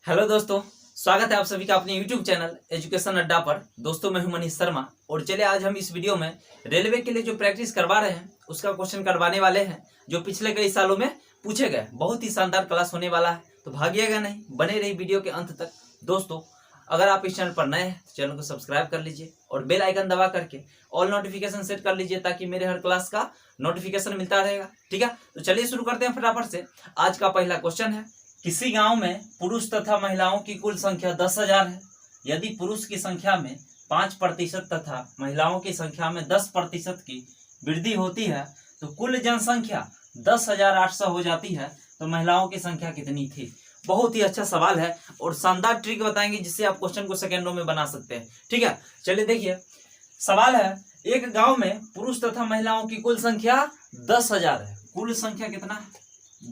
Hello दोस्तों, स्वागत है आप सभी का अपने YouTube चैनल एजुकेशन अड्डा पर। दोस्तों मैं हूं मनीष शर्मा और चलिए आज हम इस वीडियो में रेलवे के लिए जो प्रैक्टिस करवा रहे हैं उसका क्वेश्चन करवाने वाले हैं जो पिछले कई सालों में पूछे गए। बहुत ही शानदार क्लास होने वाला है, तो भागिएगा नहीं, बने रही वीडियो के अंत तक। दोस्तों अगर आप इस चैनल पर नए हैं तो चैनल को सब्सक्राइब कर लीजिए और बेल आइकन दबा करके ऑल नोटिफिकेशन सेट कर लीजिए ताकि मेरे हर क्लास का नोटिफिकेशन मिलता रहेगा। ठीक है, तो चलिए शुरू करते हैं फटाफट से। आज का पहला क्वेश्चन है, किसी गांव में पुरुष तथा महिलाओं की कुल संख्या 10,000 है। यदि पुरुष की संख्या में 5% तथा महिलाओं की संख्या में 10% की वृद्धि होती है तो कुल जनसंख्या 10,800 हो जाती है। तो महिलाओं की संख्या कितनी थी? बहुत ही अच्छा सवाल है और शानदार ट्रिक बताएंगे जिससे आप क्वेश्चन को सेकेंडों में बना सकते हैं। ठीक है, चलिए देखिए सवाल है, एक गांव में पुरुष तथा महिलाओं की कुल संख्या 10,000 है। कुल संख्या कितना है?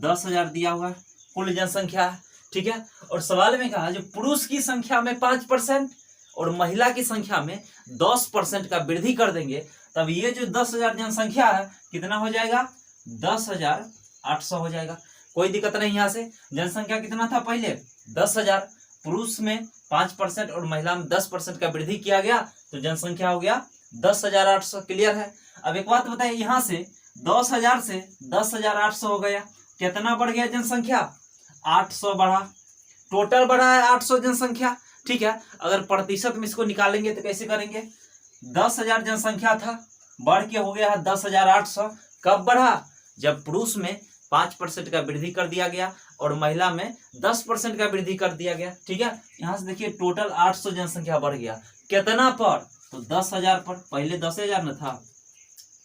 10,000 दिया हुआ है, कुल जनसंख्या है। ठीक है, और सवाल में कहा जो पुरुष की संख्या में 5% और महिला की संख्या में 10% का वृद्धि कर देंगे तब ये जो 10,000 जनसंख्या है कितना हो जाएगा? 10,800 हो जाएगा। कोई दिक्कत नहीं। यहाँ से जनसंख्या कितना था पहले? 10,000, पुरुष में 5% और महिला में 10% का वृद्धि किया गया तो जनसंख्या हो गया 10,800। क्लियर है। अब एक बात बताइए, यहाँ से 10,000 से 10,800 हो गया, कितना बढ़ गया जनसंख्या? 800 बढ़ा, टोटल बढ़ा है 800 जनसंख्या। ठीक है, अगर प्रतिशत में इसको निकालेंगे तो कैसे करेंगे? 10,000 जनसंख्या था, बढ़ के हो गया है 10,800। कब बढ़ा? जब पुरुष में 5% का वृद्धि कर दिया गया और महिला में 10% का वृद्धि कर दिया गया। ठीक है, यहाँ से देखिए टोटल 800 जनसंख्या बढ़ गया। कितना पर? तो 10,000 पर। पहले 10,000 न था,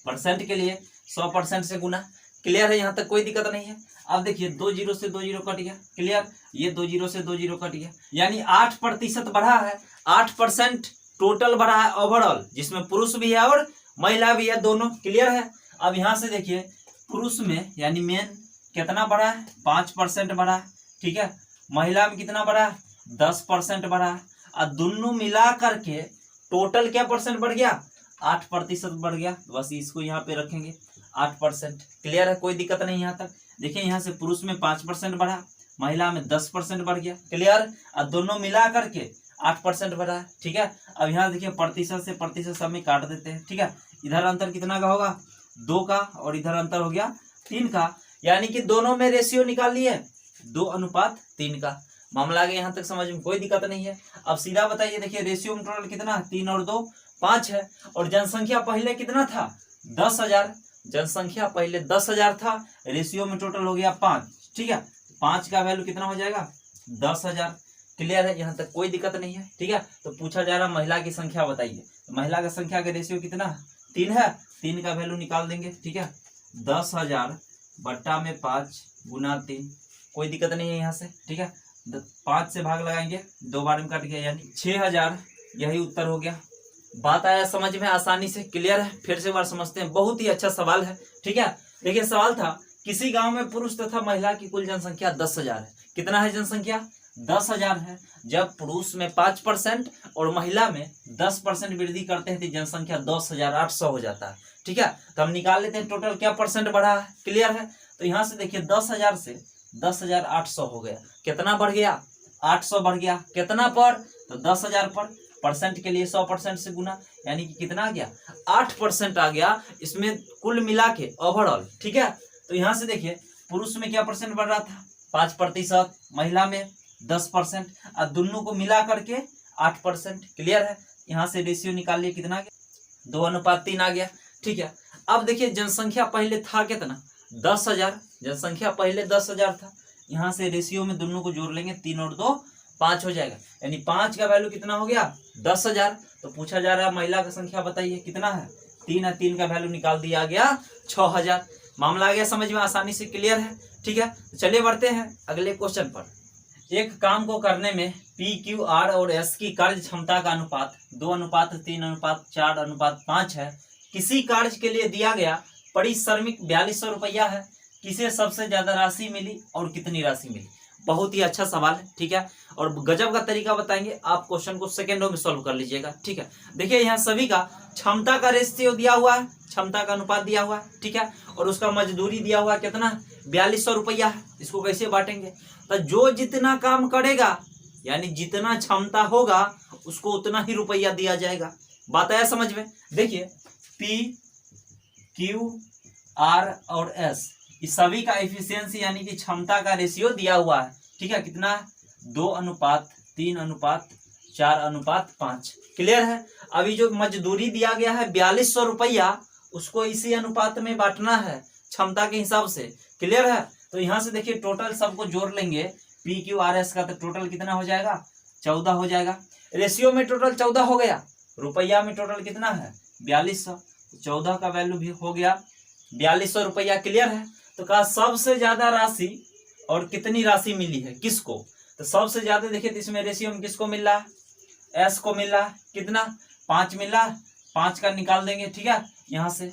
परसेंट के लिए 100% से गुना। क्लियर है, यहाँ तक कोई दिक्कत नहीं है। अब देखिए 2 जीरो से 2 जीरो कट गया। क्लियर, ये 2 जीरो से 2 जीरो कट गया, यानी 8% बढ़ा है। 8% टोटल बढ़ा है ओवरऑल, जिसमें पुरुष भी है और महिला भी है, दोनों। क्लियर है। अब यहाँ से देखिए पुरुष में यानी मेन कितना बढ़ा है? 5% बढ़ा है। ठीक है, महिला में कितना बढ़ा है? 10% बढ़ा है। और दोनों मिला करके टोटल क्या परसेंट बढ़ गया? 8% बढ़ गया। बस इसको यहाँ पे रखेंगे 8%। क्लियर है, कोई दिक्कत नहीं। यहाँ तक देखिए, यहाँ से पुरुष में 5% बढ़ा, महिला में 10% बढ़ गया। क्लियर, और दोनों मिला करके 8% बढ़ा है। ठीक है, अब यहाँ देखिए प्रतिशत से प्रतिशत सब में काट देते हैं। ठीक है, इधर अंतर कितना का होगा? 2 का, और इधर अंतर हो गया 3 का, यानी कि दोनों में रेशियो निकाल लिए 2:3 का। मामला आ गया। यहाँ तक समझ में कोई दिक्कत नहीं है। अब सीधा बताइए, देखिए रेशियो में टोटल कितना? 3 और 2 5 है। और जनसंख्या पहले कितना था? 10,000। जनसंख्या पहले 10,000 था, रेशियो में टोटल हो गया 5। ठीक है, 5 का वैल्यू कितना हो जाएगा? 10,000। क्लियर है, यहाँ तक कोई दिक्कत नहीं है। ठीक है, तो पूछा जा रहा महिला की संख्या बताइए। तो महिला की संख्या का रेशियो कितना? 3 है। 3 का वैल्यू निकाल देंगे। ठीक है, 10,000 बट्टा में 5 गुना 3। कोई दिक्कत नहीं है यहाँ से। ठीक है, 5 से भाग लगाएंगे, 2 बार में कट गया, यानी 6,000। यही उत्तर हो गया। बात आया समझ में आसानी से? क्लियर है, फिर से बार समझते हैं। बहुत ही अच्छा सवाल है। ठीक है, देखिए सवाल था, किसी गांव में पुरुष तथा महिला की कुल जनसंख्या 10,000 है। कितना है जनसंख्या? 10,000 है। जब पुरुष में 5% और महिला में 10% वृद्धि करते हैं तो जनसंख्या 10,800 हो जाता है। ठीक है, तो हम निकाल लेते हैं टोटल क्या परसेंट बढ़ा है। क्लियर है, तो यहाँ से देखिए 10,000 से 10,800 हो गया। कितना बढ़ गया? 800 बढ़ गया। कितना पर? तो 10,000 पर। परसेंट के लिए 100% से गुना, यानी कि कितना आ गया? 8% आ गया इसमें कुल मिला के ओवरऑल। ठीक है, तो यहाँ से देखिए पुरुष में क्या परसेंट बढ़ रहा था? 5%, महिला में 10%, और दोनों को मिला करके 8%। क्लियर है, यहाँ से रेशियो निकाल लिए, कितना आ गया? 2:3 आ गया। ठीक है, अब देखिए जनसंख्या पहले था कितना? 10,000। जनसंख्या पहले 10,000 था। यहाँ से रेशियो में दोनों को जोड़ लेंगे, 3 और 2 5 हो जाएगा, यानी 5 का वैल्यू कितना हो गया? 10,000। तो पूछा जा रहा है महिला का संख्या बताइए, कितना है? 3 है। 3 का वैल्यू निकाल दिया गया 6,000। मामला आ गया समझ में आसानी से? क्लियर है। ठीक है, तो चलिए बढ़ते हैं अगले क्वेश्चन पर। एक काम को करने में PQR और S की कार्य क्षमता का अनुपात 2:3:4:5 है। किसी कार्य के लिए दिया गया पारिश्रमिक 4200 रुपया है। किसे सबसे ज्यादा राशि मिली और कितनी राशि मिली? बहुत ही अच्छा सवाल है। ठीक है, और गजब का तरीका बताएंगे, आप क्वेश्चन को सेकेंडों में सॉल्व कर लीजिएगा। ठीक है, देखिए यहाँ सभी का क्षमता का रेशियो दिया हुआ है, क्षमता का अनुपात दिया हुआ है। ठीक है, और उसका मजदूरी दिया हुआ है कितना? 4200 रुपया है। इसको कैसे बांटेंगे? तो जो जितना काम करेगा यानी जितना क्षमता होगा उसको उतना ही रुपया दिया जाएगा। बात आया समझ में? देखिए पी क्यू आर और एस इस सभी का एफिशिएंसी यानी कि क्षमता का रेशियो दिया हुआ है। ठीक है, कितना? 2:3:4:5। क्लियर है? अभी जो मजदूरी दिया गया है 4200 रुपया, उसको इसी अनुपात में बांटना है क्षमता के हिसाब से। क्लियर है? तो यहाँ से देखिए टोटल सबको जोड़ लेंगे पी क्यू आर एस का, तो टोटल कितना हो जाएगा? 14 हो जाएगा। रेशियो में टोटल 14 हो गया, रुपया में टोटल कितना है? 4200। 14 का वैल्यू भी हो गया 4200 रुपया। क्लियर है? तो कहा सबसे ज्यादा राशि और कितनी राशि मिली है किसको? तो सबसे ज्यादा देखिए तो इसमें रेशियो में किसको मिल रहा है? एस को मिल रहा है। कितना? 5 मिल रहा है। 5 का निकाल देंगे। ठीक है, यहाँ से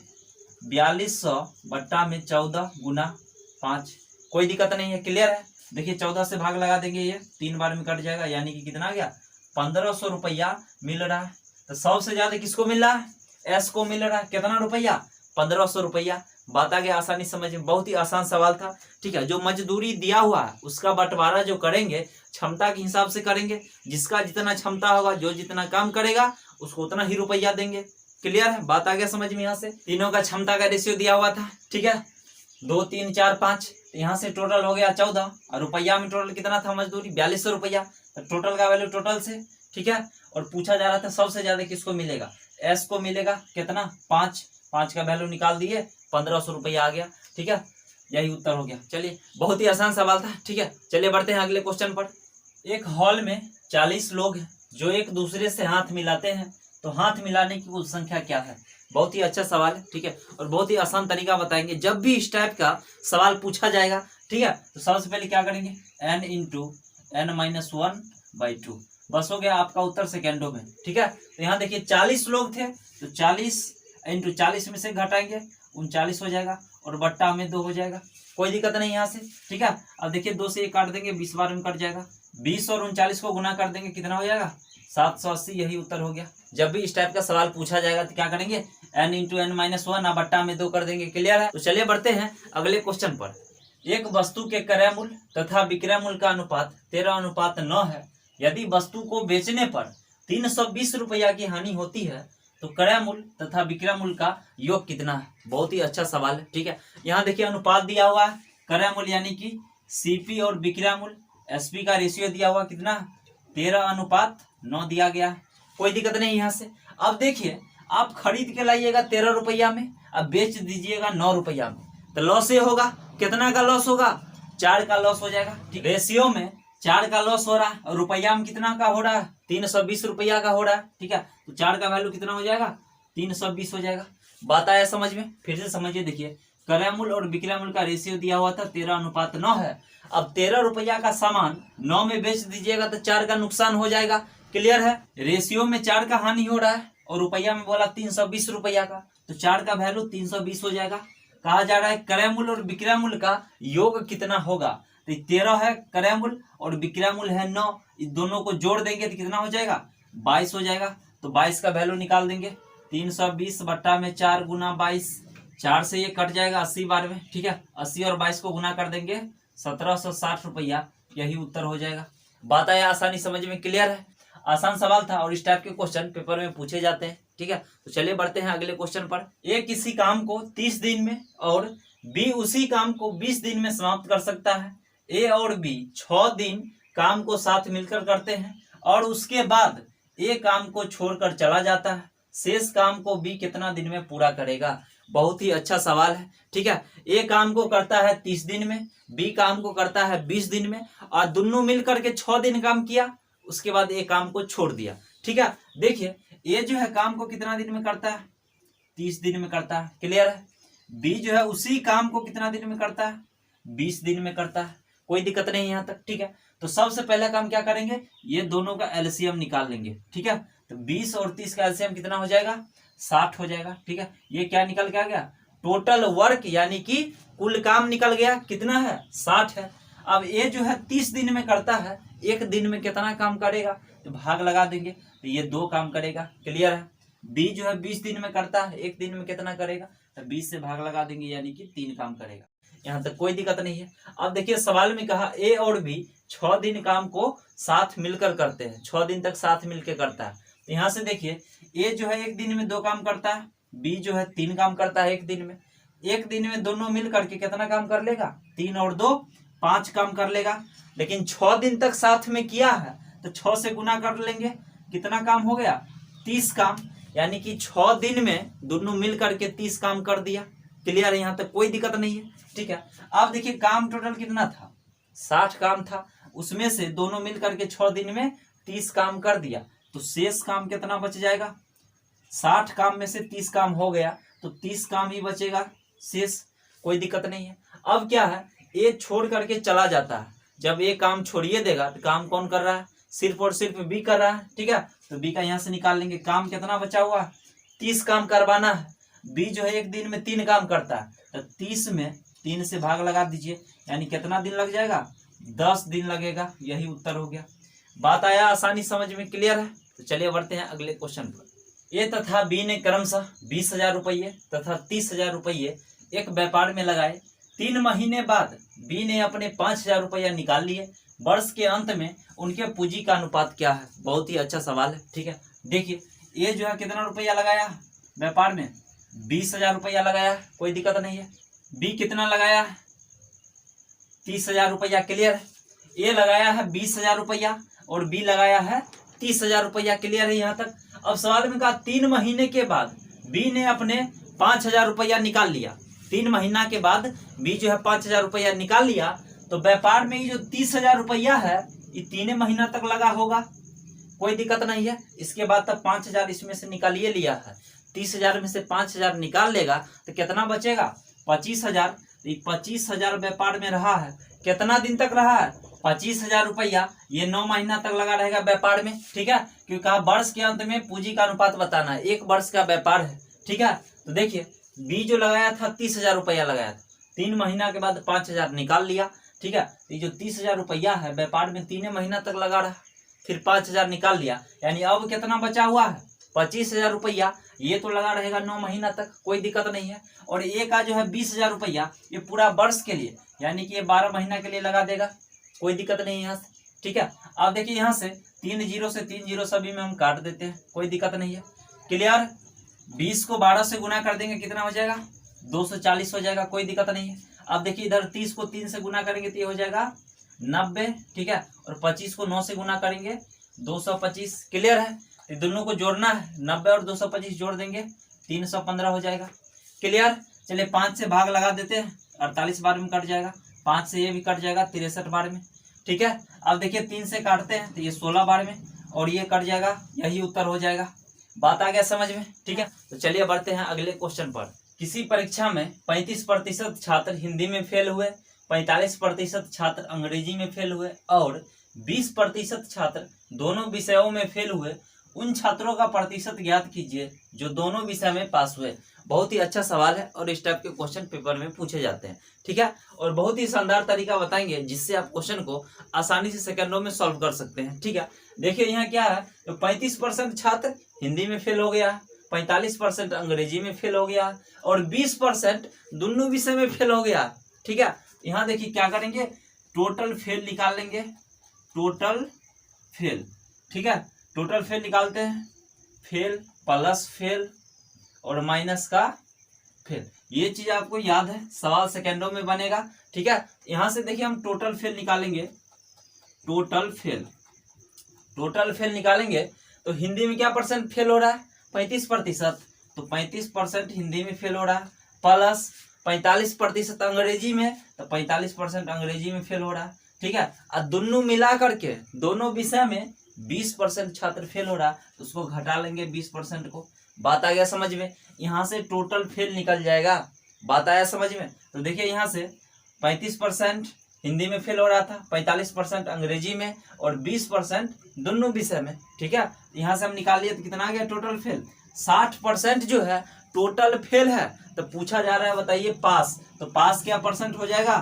4200 बट्टा में 14 गुना 5, कोई दिक्कत नहीं है। क्लियर है? देखिए 14 से भाग लगा देंगे, ये 3 बार में कट जाएगा, यानी कि कितना आ गया? 1500 रुपया मिल रहा है। तो सबसे ज्यादा किसको मिल रहा है? एस को मिल रहा है। कितना रुपया? 1500 रुपया। बात आ गया आसानी समझ में, बहुत ही आसान सवाल था। ठीक है, जो मजदूरी दिया हुआ है उसका बंटवारा जो करेंगे क्षमता के हिसाब से करेंगे। जिसका जितना क्षमता होगा, जो जितना काम करेगा उसको उतना ही रुपया देंगे। क्लियर है? बात आ गया समझ में। यहाँ से तीनों का क्षमता का रेशियो दिया हुआ था। ठीक है, 2 3 4 5, तो यहाँ से टोटल हो गया 14 और रुपया में टोटल कितना था? मजदूरी 4200 रुपया। तो टोटल का वैल्यू टोटल से। ठीक है, और पूछा जा रहा था सबसे ज्यादा किसको मिलेगा? एस को मिलेगा। कितना? 5। 5 का वैल्यू निकाल दिए, 1500 रुपया आ गया। ठीक है, यही उत्तर हो गया। चलिए, बहुत ही आसान सवाल था। ठीक है, चलिए बढ़ते हैं अगले क्वेश्चन पर। एक हॉल में 40 लोग हैं जो एक दूसरे से हाथ मिलाते हैं, तो हाथ मिलाने की कुल संख्या क्या है? बहुत ही अच्छा सवाल है। ठीक है, और बहुत ही आसान तरीका बताएंगे। जब भी इस टाइप का सवाल पूछा जाएगा, ठीक है, तो सबसे पहले क्या करेंगे? n into n-1/2। बस हो गया आपका उत्तर सेकेंडों में। ठीक है, तो यहाँ देखिए 40 लोग थे, तो 40 इंटू 40 में से घटाएंगे 39 हो जाएगा, और बट्टा में 2 हो जाएगा। कोई दिक्कत नहीं यहाँ से। ठीक है, अब देखिए 2 से 1 काट देंगे, 20 बार में कट जाएगा। 20 और 39 को गुना कर देंगे, कितना हो जाएगा? 780। यही उत्तर हो गया। जब भी इस टाइप का सवाल पूछा जाएगा तो क्या करेंगे? n इंटू n-1 बट्टा में 2 कर देंगे। क्लियर है? तो चलिए बढ़ते हैं अगले क्वेश्चन पर। एक वस्तु के क्रय मूल्य तथा विक्रय मूल्य का अनुपात 13:9 है। यदि वस्तु को बेचने पर 320 रुपया की हानि होती है, तो क्रय मूल्य तथा विक्रय मूल्य का योग कितना है? बहुत ही अच्छा सवाल है। ठीक है, यहाँ देखिए अनुपात दिया हुआ है। क्रय मूल्य यानी कि सीपी और विक्रय मूल्य एसपी का रेशियो दिया हुआ कितना? 13:9 दिया गया है। कोई दिक्कत नहीं यहाँ से। अब देखिए आप खरीद के लाइएगा 13 रुपया में, अब बेच दीजिएगा 9 रुपया में, तो लॉस ये होगा। कितना का लॉस होगा? 4 का लॉस हो जाएगा। ठीक, रेशियो में 4 का लॉस हो रहा है, और रुपया में कितना का हो रहा है? 320 रुपया का हो रहा है। ठीक है, तो 4 का वैल्यू कितना हो जाएगा? 320 हो जाएगा। बात आया समझ में? फिर से समझिए। देखिए क्रय मूल्य और विक्रय मूल्य का रेशियो दिया हुआ था 13:9 है। अब 13 रुपया का सामान 9 में बेच दीजिएगा तो 4 का नुकसान हो जाएगा। क्लियर है? रेशियो में 4 का हानि हो रहा है, और रुपया में बोला 320 रुपया का, तो 4 का वैल्यू 320 हो जाएगा। कहा जा रहा है क्रय मूल्य और विक्रय मूल्य का योग कितना होगा? तो 13 है क्रय मूल्य और विक्रय मूल्य है 9, इस दोनों को जोड़ देंगे तो कितना हो जाएगा? 22 हो जाएगा। तो 22 का वैल्यू निकाल देंगे। 320 बट्टा में 4 गुना 22, 4 से ये कट जाएगा 80 बार में। ठीक है, 80 और 22 को गुना कर देंगे 1760 रुपया। यही उत्तर हो जाएगा। बात आया आसानी समझ में? क्लियर है? आसान सवाल था, और इस टाइप के क्वेश्चन पेपर में पूछे जाते हैं। ठीक है, तो चलिए बढ़ते हैं अगले क्वेश्चन पर। ए किसी काम को 30 दिन में और बी उसी काम को 20 दिन में समाप्त कर सकता है। ए और बी 6 दिन काम को साथ मिलकर करते हैं, और उसके बाद ए काम को छोड़कर चला जाता है। शेष काम को बी कितना दिन में पूरा करेगा? बहुत ही अच्छा सवाल है। ठीक है, ए काम को करता है 30 दिन में, बी काम को करता है 20 दिन में, और दोनों मिलकर के 6 दिन काम किया, उसके बाद ए काम को छोड़ दिया। ठीक है, देखिए ए जो है काम को कितना दिन में करता है? 30 दिन में करता है। क्लियर है? बी जो है उसी काम को कितना दिन में करता है? 20 दिन में करता है। कोई दिक्कत नहीं यहाँ तक। ठीक है, तो सबसे पहला काम क्या करेंगे? ये दोनों का एलसीएम निकाल लेंगे। ठीक है, तो 20 और 30 का एलसीएम कितना हो जाएगा? 60 हो जाएगा। ठीक है, ये क्या निकल के आ गया? टोटल वर्क यानी कि कुल काम निकल गया। कितना है? 60 है। अब ये जो है 30 दिन में करता है, एक दिन में कितना काम करेगा? तो भाग लगा देंगे, तो ये 2 काम करेगा। क्लियर है? बी जो है 20 दिन में करता है, एक दिन में कितना करेगा? तो 20 से भाग लगा देंगे, यानी कि 3 काम करेगा। यहाँ तक कोई दिक्कत नहीं है। अब देखिए सवाल में कहा ए और बी 6 दिन काम को साथ मिलकर करते हैं, 6 दिन तक साथ मिलकर करता है। तो यहाँ से देखिए ए जो है एक दिन में 2 काम करता है, बी जो है 3 काम करता है एक दिन में। एक दिन में दोनों मिल करके कितना काम कर लेगा, 3 और 2 5 काम कर लेगा। लेकिन 6 दिन तक साथ में किया है तो 6 से गुना कर लेंगे, कितना काम हो गया, 30 काम। यानी कि 6 दिन में दोनों मिल करके 30 काम कर दिया। क्लियर है, यहाँ तक कोई दिक्कत नहीं है। ठीक है, अब देखिए काम टोटल कितना था, 60 काम था, उसमें से दोनों मिल करके 6 दिन में 30 काम कर दिया, तो शेष काम कितना बच जाएगा, 60 काम में से 30 काम हो गया तो 30 काम ही बचेगा शेष, कोई दिक्कत नहीं है। अब क्या है, ए छोड़ करके चला जाता है, जब ये काम छोड़िए देगा तो काम कौन कर रहा है, सिर्फ और सिर्फ बी कर रहा है। ठीक है, तो बी का यहाँ से निकाल लेंगे, काम कितना बचा हुआ, 30 काम करवाना है। बी जो है एक दिन में 3 काम करता है, तो 30 में 3 से भाग लगा दीजिए, यानी कितना दिन लग जाएगा, 10 दिन लगेगा। यही उत्तर हो गया। बात आया आसानी समझ में, क्लियर है। तो चलिए बढ़ते हैं अगले क्वेश्चन पर। ए तथा बी ने क्रमशः 20,000 रुपये तथा 30,000 रुपये एक व्यापार में लगाए। 3 महीने बाद बी ने अपने 5,000 रुपया निकाल लिए। वर्ष के अंत में उनके पूंजी का अनुपात क्या है। बहुत ही अच्छा सवाल है। ठीक है, देखिए ये जो है कितना रुपया लगाया व्यापार में, 20,000 रुपया लगाया, कोई दिक्कत नहीं है। बी कितना लगाया, 30,000 रुपया। क्लियर है, ए लगाया है 20,000 रुपया और बी लगाया है 30,000 रुपया। क्लियर है यहाँ तक। अब सवाल में कहा 3 महीने के बाद बी ने अपने 5,000 रुपया निकाल लिया। 3 महीना के बाद बी जो है 5,000 रुपया निकाल लिया, तो व्यापार में ये जो 30,000 रुपया है ये 3 महीना तक लगा होगा, कोई दिक्कत नहीं है। इसके बाद तब 5,000 इसमें से निकालिए लिया है, 30,000 में से 5,000 निकाल लेगा तो कितना बचेगा, 25,000। 25,000 व्यापार में रहा है, कितना दिन तक रहा है, 25,000 रुपया। ये 9 महीना तक लगा रहेगा व्यापार में। ठीक है, क्योंकि कहा वर्ष के अंत में पूंजी का अनुपात बताना है, 1 वर्ष का व्यापार है। ठीक है, तो देखिए बी जो लगाया था 30,000 रुपया लगाया था, 3 महीना के बाद 5,000 निकाल लिया। ठीक है, तो ये जो 30,000 रुपया है व्यापार में 3 महीना तक लगा रहा, फिर 5,000 निकाल लिया, यानी अब कितना बचा हुआ है, 25,000 रुपया। ये तो लगा रहेगा 9 महीना तक, कोई दिक्कत नहीं है। और ए का जो है 20,000 रुपया, ये पूरा वर्ष के लिए, यानी कि ये 12 महीना के लिए लगा देगा, कोई दिक्कत नहीं है यहाँ से। ठीक है, अब देखिए यहाँ से 3 जीरो से 3 जीरो सभी में हम काट देते हैं, कोई दिक्कत नहीं है। क्लियर, 20 को 12 से गुना कर देंगे, कितना हो जाएगा, 240 हो जाएगा, कोई दिक्कत नहीं है। अब देखिए इधर 30 को 3 से गुना करेंगे तो ये हो जाएगा 90। ठीक है, और 25 को 9 से गुना करेंगे 225। क्लियर है, तो दोनों को जोड़ना है, 90 और 225 जोड़ देंगे 315 हो जाएगा। क्लियर, चलिए 5 से भाग लगा देते हैं, 48 बार में कट जाएगा, 5 से ये भी कट जाएगा 63 बार में। ठीक है, अब देखिए 3 से काटते हैं तो ये 16 बार में, और ये कट जाएगा, यही उत्तर हो जाएगा। बात आ गया समझ में। ठीक है, तो चलिए बढ़ते हैं अगले क्वेश्चन पर। किसी परीक्षा में 35% छात्र हिंदी में फेल हुए, 45% छात्र अंग्रेजी में फेल हुए और 20% छात्र दोनों विषयों में फेल हुए। उन छात्रों का प्रतिशत ज्ञात कीजिए जो दोनों विषय में पास हुए। बहुत ही अच्छा सवाल है और इस टाइप के क्वेश्चन पेपर में पूछे जाते हैं। ठीक है, और बहुत ही शानदार तरीका बताएंगे जिससे आप क्वेश्चन को आसानी से सेकंडों में सॉल्व कर सकते हैं। ठीक है, देखिए यहाँ क्या है, तो 35% छात्र हिंदी में फेल हो गया, 45% अंग्रेजी में फेल हो गया और 20% दोनों विषय में फेल हो गया। ठीक है, यहाँ देखिए क्या करेंगे, टोटल फेल निकाल लेंगे, टोटल फेल। ठीक है, टोटल फेल निकालते हैं, फेल प्लस फेल और माइनस का फेल। ये चीज आपको याद है, सवाल सेकेंडों में बनेगा। ठीक है, यहां से देखिए हम टोटल फेल निकालेंगे, टोटल फेल निकालेंगे तो हिंदी में क्या परसेंट फेल हो रहा है, 35%, तो 35% हिंदी में फेल हो रहा है, प्लस 45% अंग्रेजी में, तो 45% अंग्रेजी में फेल हो रहा है। ठीक है, और दोनों मिला करके दोनों विषय में 20% छात्र फेल हो रहा है, तो उसको घटा लेंगे 20% को। बात आ गया समझ में, यहाँ से टोटल फेल निकल जाएगा। बात आया समझ में, तो देखिए यहाँ से 35% हिंदी में फेल हो रहा था, 45% अंग्रेजी में और 20% दोनों विषय में। ठीक है, यहाँ से हम निकाल लिए तो कितना आ गया टोटल फेल, 60% जो है टोटल फेल है। तो पूछा जा रहा है बताइए पास, तो पास क्या परसेंट हो जाएगा,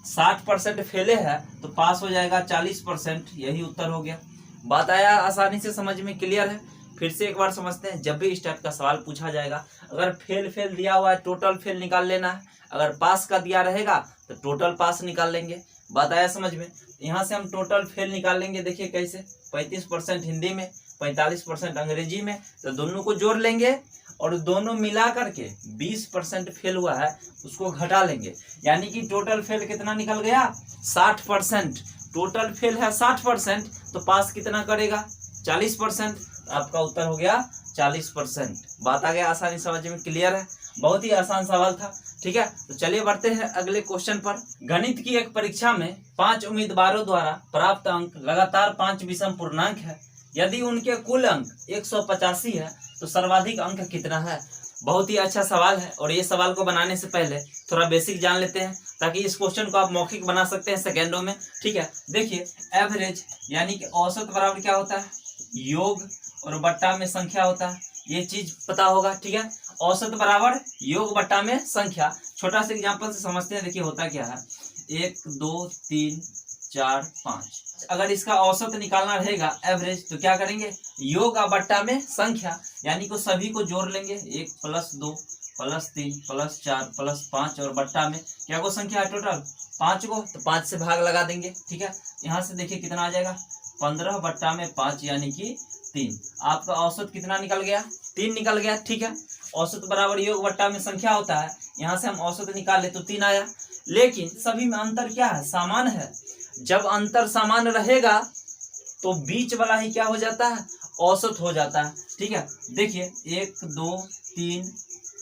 60% फेले है तो पास हो जाएगा 40%, यही उत्तर हो गया। बात आया आसानी से समझ में, क्लियर है। फिर से एक बार समझते हैं। जब भी इस टाइप का सवाल पूछा जाएगा, अगर फेल दिया हुआ है टोटल फेल निकाल लेना है, अगर पास का दिया रहेगा तो टोटल पास निकाल लेंगे। बात आया समझ में? यहाँ से हम टोटल फेल निकाल लेंगे। देखिए कैसे, 35% हिंदी में, 45% अंग्रेजी में, तो दोनों को जोड़ लेंगे और दोनों मिला करके 20% फेल हुआ है उसको घटा लेंगे, यानी कि टोटल फेल कितना निकल गया, 60%। टोटल फेल है 60%, तो पास कितना करेगा, 40%। आपका उत्तर हो गया 40%। बात आ गया आसानी समझ में, क्लियर है? बहुत ही आसान सवाल था, ठीक है। तो चलिए बढ़ते हैं अगले क्वेश्चन पर। गणित की एक परीक्षा में 5 उम्मीदवारों द्वारा प्राप्त अंक लगातार 5 विषम पूर्णांक है। यदि उनके कुल अंक 185 है तो सर्वाधिक अंक कितना है? बहुत ही अच्छा सवाल है, और ये सवाल को बनाने से पहले थोड़ा बेसिक जान लेते हैं, ताकि इस क्वेश्चन को आप मौखिक बना सकते हैं सेकेंडों में, ठीक है। देखिए, एवरेज यानी कि औसत बराबर क्या होता है, योग और बट्टा में संख्या होता है, ये चीज पता होगा, ठीक है। औसत बराबर योग बट्टा में संख्या। छोटा सा एग्जांपल से समझते हैं। देखिए होता क्या है, 1 2 3 4 5, अगर इसका औसत निकालना रहेगा एवरेज, तो क्या करेंगे, योग और बट्टा में संख्या, यानी कि सभी को जोड़ लेंगे, 1 + 2 + 3 + 4 + 5, और बट्टा में क्या को संख्या है टोटल 5 को, तो 5 से भाग लगा देंगे, ठीक है। यहाँ से देखिए कितना आ जाएगा, 15 बट्टा में 5 यानी कि 3। आपका औसत कितना निकल गया, 3 निकल गया, ठीक है। औसत बराबर योग बट्टा में संख्या होता है, यहाँ से हम औसत निकाले तो 3 आया। लेकिन सभी में अंतर क्या है, समान है। जब अंतर समान रहेगा तो बीच वाला ही क्या हो जाता है, औसत हो जाता है, ठीक है। देखिए 1 2 3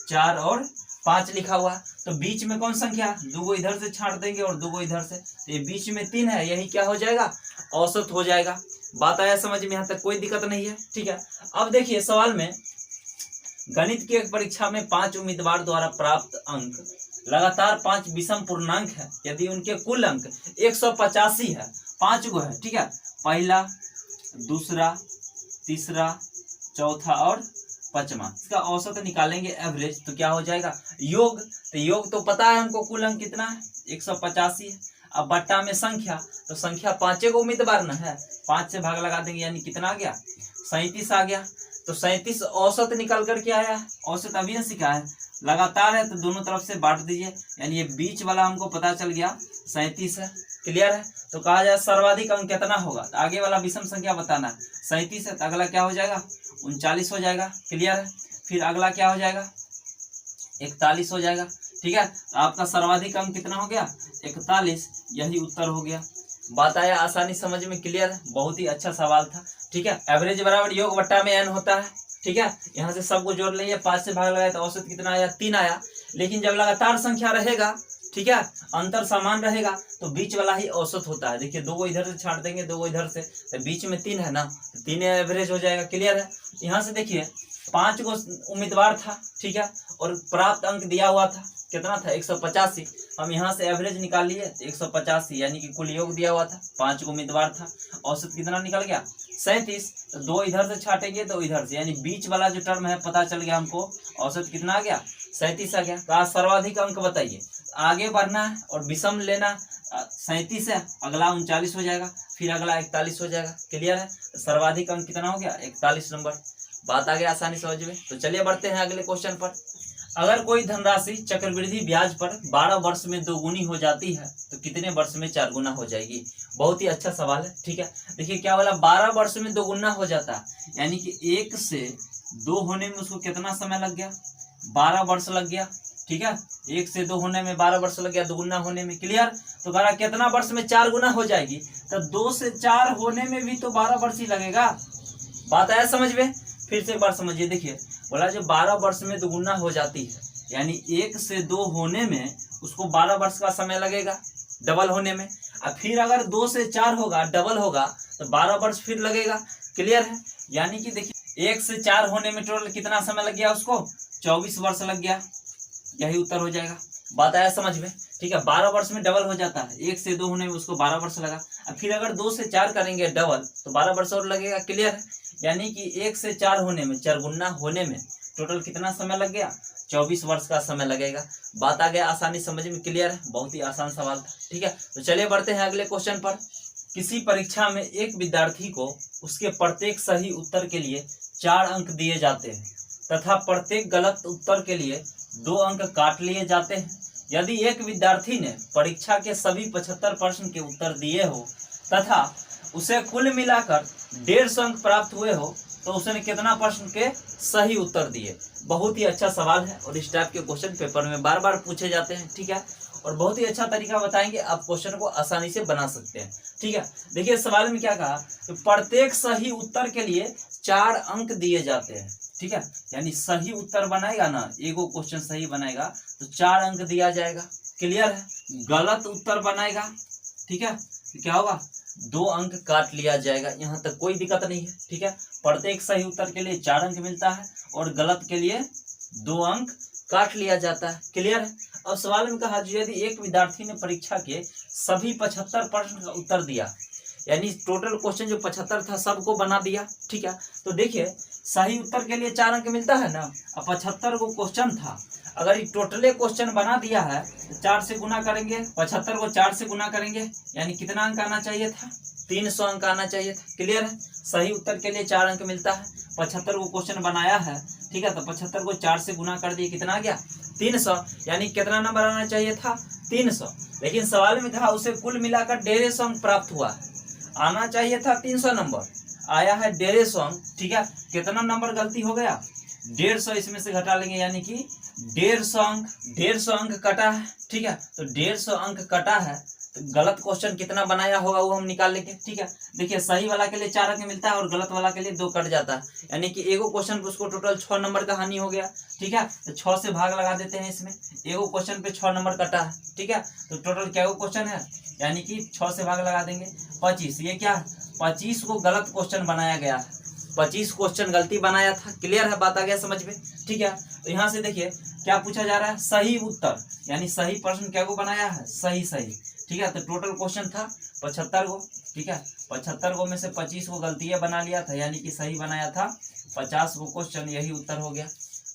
4 और 5 लिखा हुआ, तो बीच में कौन संख्या, 2 को इधर से छांट देंगे और 2 को इधर से, तो ये बीच में 3 है, यही क्या हो जाएगा, औसत हो जाएगा। बात आया समझ में? यहाँ तक कोई दिक्कत नहीं है, ठीक है। अब देखिए सवाल में, गणित की एक परीक्षा में 5 उम्मीदवार द्वारा प्राप्त अंक लगातार 5 विषम पूर्णांक है। यदि उनके कुल अंक 185 है, 5 गो है, ठीक है, पहला, दूसरा, तीसरा, चौथा और पांचवा, इसका औसत निकालेंगे एवरेज, तो क्या हो जाएगा, योग। तो योग तो पता है हमको, कुल अंक कितना है, 185 है। अब बट्टा में संख्या, तो संख्या 5 को उम्मीदवार न है, 5 से भाग लगा देंगे, यानी कितना आ गया, 37 आ गया। तो 37 औसत निकल कर के आया है, औसत अभी न सीखा है, लगातार है तो दोनों तरफ से बांट दीजिए, यानी ये बीच वाला हमको पता चल गया 37 है, क्लियर है। तो कहा जाए सर्वाधिक अंक कितना होगा, तो आगे वाला विषम संख्या बताना है, 37 है, तो अगला क्या हो जाएगा, 39 हो जाएगा, क्लियर है। फिर अगला क्या हो जाएगा, 41 हो जाएगा, ठीक है। तो आपका सर्वाधिक अंक कितना हो गया, 41, यही उत्तर हो गया। बात आया आसानी समझ में, क्लियर है? बहुत ही अच्छा सवाल था, ठीक है। एवरेज बराबर योग बट्टा में n होता है, ठीक है। यहाँ से सबको जोड़ लेंगे, 5 से भाग लगाए तो औसत कितना आया, 3 आया। लेकिन जब लगातार संख्या रहेगा, ठीक है, अंतर समान रहेगा, तो बीच वाला ही औसत होता है। देखिए 2 को इधर से छांट देंगे, 2 को इधर से, तो बीच में 3 है ना, तो 3 एवरेज हो जाएगा, क्लियर है। यहाँ से देखिए 5 को उम्मीदवार था, ठीक है, और प्राप्त अंक दिया हुआ था, कितना था, 185। हम यहाँ से एवरेज निकाल लिए, 185, यानी कि कुल योग दिया हुआ था, 5 को उम्मीदवार था, औसत कितना निकल गया, 37। तो 2 इधर से छाटेंगे, तो इधर से, यानी बीच वाला जो टर्म है पता चल गया हमको, औसत कितना आ गया, 37 आ गया। तो आज सर्वाधिक अंक बताइए, आगे बढ़ना है और विषम लेना, 37 है, अगला 39 हो जाएगा, फिर अगला 41 हो जाएगा, क्लियर है। तो सर्वाधिक अंक कितना हो गया, 41 नंबर। बात आ गया आसानी समझ में। तो चलिए बढ़ते हैं अगले क्वेश्चन पर। अगर कोई धनराशि चक्रवृद्धि ब्याज पर 12 वर्ष में 2 गुनी हो जाती है तो कितने वर्ष में 4 गुना हो जाएगी? बहुत ही अच्छा सवाल है, ठीक है। देखिए क्या बोला, 12 वर्ष में 2 गुना हो जाता है, यानी कि 1 से 2 होने में उसको कितना समय लग गया, 12 वर्ष लग गया, ठीक है। 1 से 2 होने में 12 वर्ष लग गया, 2 गुना होने में, क्लियर। तो कह रहा कितना वर्ष में 4 गुना हो जाएगी, तो 2 से 4 होने में भी तो 12 वर्ष ही लगेगा। बात आया समझ में? फिर से एक बार समझिए। देखिए बोला जो 12 वर्ष में 2 गुना हो जाती है, यानी 1 से 2 होने में उसको 12 वर्ष का समय लगेगा डबल होने में। और फिर अगर 2 से 4 होगा, डबल होगा, तो 12 वर्ष फिर लगेगा, क्लियर है। यानी कि देखिए 1 से 4 होने में टोटल कितना समय लग गया उसको, 24 वर्ष लग गया, यही उत्तर हो जाएगा। बात आया समझ में? ठीक है, 12 वर्ष में डबल हो जाता है, 1 से 2 होने में उसको 12 वर्ष लगा, और फिर अगर 2 से 4 करेंगे डबल तो 12 वर्ष और लगेगा, क्लियर है। यानी कि 1 से 4 होने में, 4 गुना होने में टोटल कितना समय लग गया, 24 वर्ष का समय लगेगा। बात आ गया आसानी समझ में, क्लियर है। बहुत ही आसान सवाल था, ठीक है। तो चलिए बढ़ते हैं अगले क्वेश्चन पर। किसी परीक्षा में एक विद्यार्थी को उसके प्रत्येक सही उत्तर के लिए 4 अंक दिए जाते हैं तथा प्रत्येक गलत उत्तर के लिए 2 अंक काट लिए जाते हैं। यदि एक विद्यार्थी ने परीक्षा के सभी 75 प्रश्न के उत्तर दिए हो तथा उसे कुल मिलाकर 150 अंक प्राप्त हुए हो तो उसने कितना प्रश्न के सही उत्तर दिए। बहुत ही अच्छा सवाल है और इस टाइप के क्वेश्चन पेपर में बार बार पूछे जाते हैं। ठीक है, और बहुत ही अच्छा तरीका बताएंगे, आप क्वेश्चन को आसानी से बना सकते हैं। ठीक है, देखिए सवाल में क्या कहा कि प्रत्येक सही उत्तर के लिए 4 अंक दिए जाते हैं। ठीक है, यानी सही उत्तर बनाएगा ना, एगो क्वेश्चन सही बनाएगा तो 4 अंक दिया जाएगा। क्लियर है? गलत उत्तर बनाएगा, ठीक है, तो क्या होगा, 2 अंक काट लिया जाएगा। यहाँ तक कोई दिक्कत नहीं है। ठीक है, प्रत्येक सही उत्तर के लिए 4 अंक मिलता है और गलत के लिए 2 अंक काट लिया जाता है। क्लियर है? अब सवाल में कहा यदि एक विद्यार्थी ने परीक्षा के सभी 75 प्रश्न का उत्तर दिया, यानी टोटल क्वेश्चन जो 75 था सबको बना दिया। ठीक है, तो देखिए सही उत्तर के लिए 4 अंक मिलता है ना, अब 75 को क्वेश्चन था, अगर ये टोटले क्वेश्चन बना दिया है तो 4 से गुना करेंगे, 75 को 4 से गुना करेंगे, यानी कितना अंक आना चाहिए था, 300 अंक आना चाहिए था। क्लियर है? सही उत्तर के लिए 4 अंक मिलता है, 75 को क्वेश्चन बनाया है। ठीक है, तो 75 को 4 से गुना कर दिए, कितना आ गया, 300, यानी कितना नंबर आना चाहिए था, 300। लेकिन सवाल में कहा उसे कुल मिलाकर 150 अंक प्राप्त हुआ है, आना चाहिए था 300 नंबर, आया है 150 अंक। ठीक है, कितना नंबर गलती हो गया, 150 इसमें से घटा लेंगे, यानी कि 150 अंक कटा है। ठीक है, तो 150 अंक कटा है तो गलत क्वेश्चन कितना बनाया होगा वो हम निकाल लेंगे। ठीक है, देखिए सही वाला के लिए 4 अंक मिलता है और गलत वाला के लिए 2 कट जाता है, यानी कि एगो क्वेश्चन पे उसको टोटल 6 नंबर का हानि हो गया। ठीक है, तो 6 से भाग लगा देते हैं इसमें, एगो क्वेश्चन पे 6 नंबर कटा है। ठीक है, तो टोटल क्या क्वेश्चन है, यानी कि 6 से भाग लगा देंगे 25, ये क्या 25 को गलत क्वेश्चन बनाया गया है, 25 क्वेश्चन गलती बनाया था। क्लियर है? बात आ गया समझ में? ठीक है, तो यहाँ से देखिए क्या पूछा जा रहा है, सही उत्तर, यानी सही प्रश्न क्या को बनाया है, सही। ठीक है, तो टोटल क्वेश्चन था 75 को। ठीक है, 75 को में से 25 को गलतियां बना लिया था, यानी कि सही बनाया था 50 को क्वेश्चन, यही उत्तर हो गया।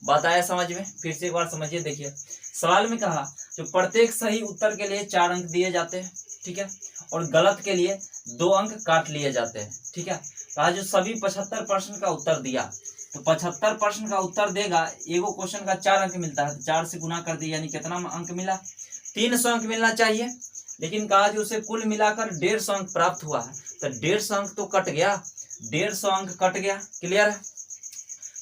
बात आया समझ में? फिर से एक बार समझिए। देखिए सवाल में कहा जो प्रत्येक सही उत्तर के लिए 4 अंक दिए जाते हैं। ठीक है, और गलत के लिए 2 अंक काट लिए जाते हैं। ठीक है, कहा जो सभी 75 प्रश्न का उत्तर दिया, तो 75 प्रश्न का उत्तर देगा, एगो क्वेश्चन का 4 अंक मिलता है, तो 4 से गुना कर दिया, यानी कितना अंक मिला, 300 अंक मिलना चाहिए। लेकिन कहा जो उसे कुल मिलाकर 150 अंक प्राप्त हुआ है, तो 150 अंक तो कट गया, 150 अंक कट गया। क्लियर है?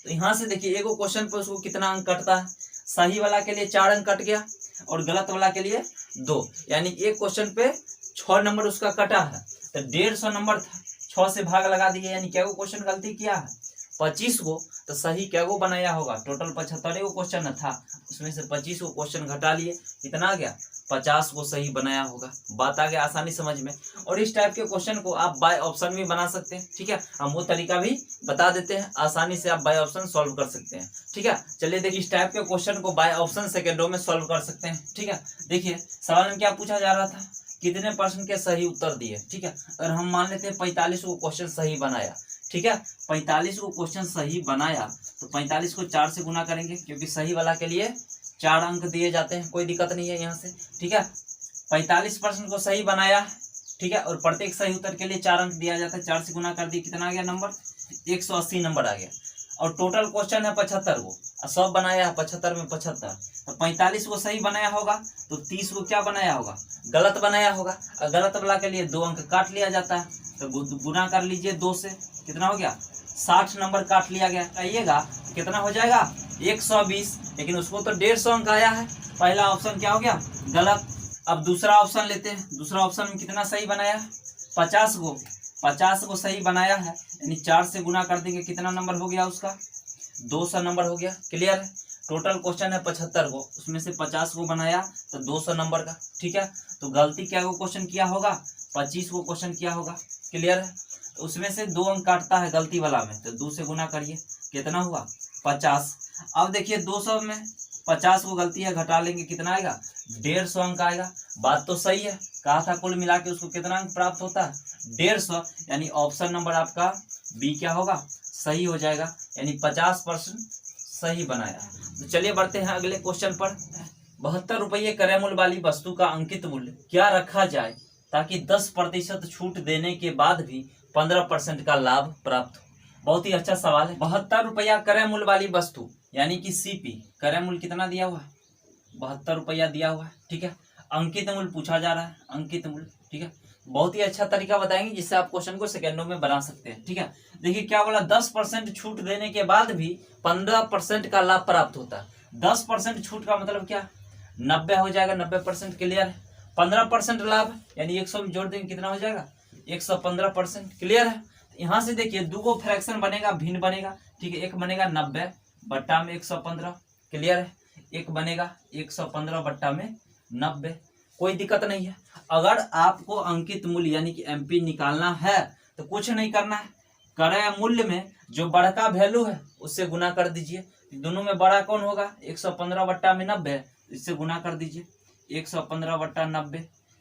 तो यहाँ से देखिए एगो क्वेश्चन पे उसको कितना अंक कटता है, सही वाला के लिए 4 अंक कट गया और गलत वाला के लिए 2, यानी एक क्वेश्चन पे 6 नंबर उसका कटा है, तो 150 नंबर था, 6 से भाग लगा दिए, यानी क्या क्वेश्चन गलती किया है, 25 को, तो सही क्या को बनाया होगा, टोटल 75 को क्वेश्चन था, उसमें से 25 को क्वेश्चन घटा लिए, कितना आ गया, 50 को सही बनाया होगा। बात आ गया आसानी समझ में? और इस टाइप के क्वेश्चन को आप बाय ऑप्शन भी बना सकते हैं। ठीक है, हम वो तरीका भी बता देते हैं, आसानी से आप बाय ऑप्शन सॉल्व कर सकते हैं। ठीक है, चलिए देखिए इस टाइप के क्वेश्चन को बाय ऑप्शन सेकेंडों में सॉल्व कर सकते हैं। ठीक है, देखिए सवाल में क्या पूछा जा रहा था, कितने प्रश्न के सही उत्तर दिए। ठीक है, अगर हम मान लेते हैं 45 को क्वेश्चन सही बनाया, ठीक है, 45 को क्वेश्चन सही बनाया, तो 45 को 4 से गुना करेंगे, क्योंकि सही वाला के लिए 4 अंक दिए जाते हैं, कोई दिक्कत नहीं है यहाँ से। ठीक है, 45 प्रश्न को सही बनाया, ठीक है, और प्रत्येक सही उत्तर के लिए 4 अंक दिया जाता है, 4 से गुना कर दिए, कितना आ गया नंबर, 180 नंबर आ गया। और टोटल क्वेश्चन है 75 को, सब बनाया है 75 में 75, तो 45 को सही बनाया होगा, तो 30 को क्या बनाया होगा, गलत बनाया होगा, और गलत वाला के लिए 2 अंक काट लिया जाता है, तो गुना कर लीजिए 2 से, कितना हो गया, 60 नंबर काट लिया गया। आइएगा कितना हो जाएगा, 120, लेकिन उसको तो 150 अंक आया है, पहला ऑप्शन क्या हो गया, गलत। अब दूसरा ऑप्शन लेते हैं, दूसरा ऑप्शन में कितना सही बनाया है, 50 को सही बनाया है, यानी 4 से गुना कर देंगे, कितना नंबर हो गया उसका, 200 नंबर हो गया। क्लियर है? टोटल क्वेश्चन है 75 को, उसमें से 50 को बनाया तो 200 नंबर का। ठीक है, तो गलती क्या को क्वेश्चन किया होगा, 25 को क्वेश्चन किया होगा। क्लियर है? तो उसमें से 2 अंक काटता है गलती वाला में, तो 2 से गुना करिए, कितना हुआ, 50। अब देखिए 200 में 50 को गलती है, घटा लेंगे, कितना आएगा, 150 अंक आएगा। बात तो सही है, कहा था कुल मिला के उसको कितना अंक प्राप्त होता है, 150, यानी ऑप्शन नंबर आपका बी क्या होगा, सही हो जाएगा, यानी 50% सही बनाया। तो चलिए बढ़ते हैं अगले क्वेश्चन पर। 72 रुपये क्रय मूल्य वाली वस्तु का अंकित मूल्य क्या रखा जाए ताकि 10% छूट देने के बाद भी 15% का लाभ प्राप्त हो। बहुत ही अच्छा सवाल है। 72 रुपया क्रय मूल्य वाली वस्तु यानी कि सीपी, क्रय मूल्य कितना दिया हुआ है? 72 रुपया दिया हुआ है। ठीक है, अंकित मूल्य पूछा जा रहा है, अंकित मूल्य। ठीक है, बहुत ही अच्छा तरीका बताएंगे जिससे आप क्वेश्चन को सेकंडों में बना सकते हैं। ठीक है, देखिए क्या बोला, 10% छूट देने के बाद भी 15% का लाभ प्राप्त होता है। 10% छूट का मतलब क्या? 90 हो जाएगा, 90% क्लियर है। 15% लाभ यानी 100 में जोड़ देंगे, कितना हो जाएगा? 115%। क्लियर है। यहाँ से देखिए दो फ्रैक्शन बनेगा, भिन्न बनेगा। ठीक है, एक बनेगा 90 बट्टा में 115। क्लियर है, एक बनेगा 115 बट्टा में 90। कोई दिक्कत नहीं है। अगर आपको अंकित मूल्य यानी कि एमपी निकालना है तो कुछ नहीं करना है, क्रय मूल्य में जो बड़ा का वैल्यू है उससे गुना कर दीजिए। दोनों में बड़ा कौन होगा? 115 बट्टा में 90, इससे गुना कर दीजिए 115 बट्टा 90।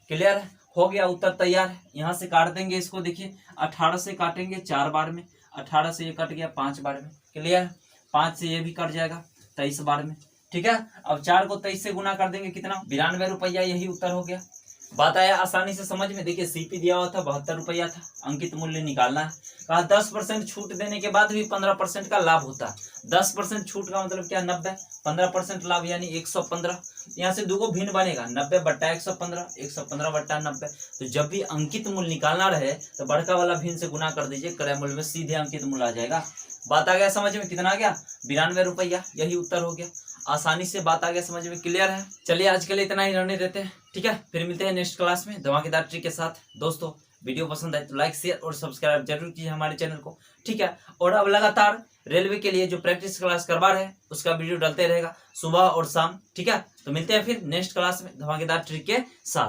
क्लियर है, हो गया, उत्तर तैयार है। यहाँ से काट देंगे इसको, देखिए 18 से काटेंगे 4 बार में, 18 से ये कट गया 5 बार में। क्लियर है, 5 से ये भी कट जाएगा 23 बार में। ठीक है, अब 4 को 23 से गुना कर देंगे, कितना? 92 रुपया। यही उत्तर हो गया। बात आया आसानी से समझ में। देखिए सीपी दिया हुआ था 72 रुपया था, अंकित मूल्य निकालना है। कहा 10% छूट देने के बाद भी 15% का लाभ होता है। 10% छूट का मतलब क्या? 90। 15% लाभ यानी 115। यहाँ से दो भिन्न बनेगा, 90 बट्टा 115, 115 बट्टा 90। तो जब भी अंकित मूल्य निकालना रहे तो बड़का वाला भिन्न से गुना कर दीजिए, क्रय मूल्य में सीधे अंकित मूल्य आ जाएगा। बात आ गया समझ में? कितना आ गया? 92 रुपया। यही उत्तर हो गया। आसानी से बात आ गया समझ में। क्लियर है। चलिए आज के लिए इतना ही रहने देते हैं। ठीक है, फिर मिलते हैं नेक्स्ट क्लास में धमाकेदार ट्रिक के साथ। दोस्तों वीडियो पसंद आए तो लाइक शेयर और सब्सक्राइब जरूर कीजिए हमारे चैनल को। ठीक है, और अब लगातार रेलवे के लिए जो प्रैक्टिस क्लास करवा रहे हैं उसका वीडियो डलते रहेगा सुबह और शाम। ठीक है, तो मिलते हैं फिर नेक्स्ट क्लास में धमाकेदार ट्रिक के साथ।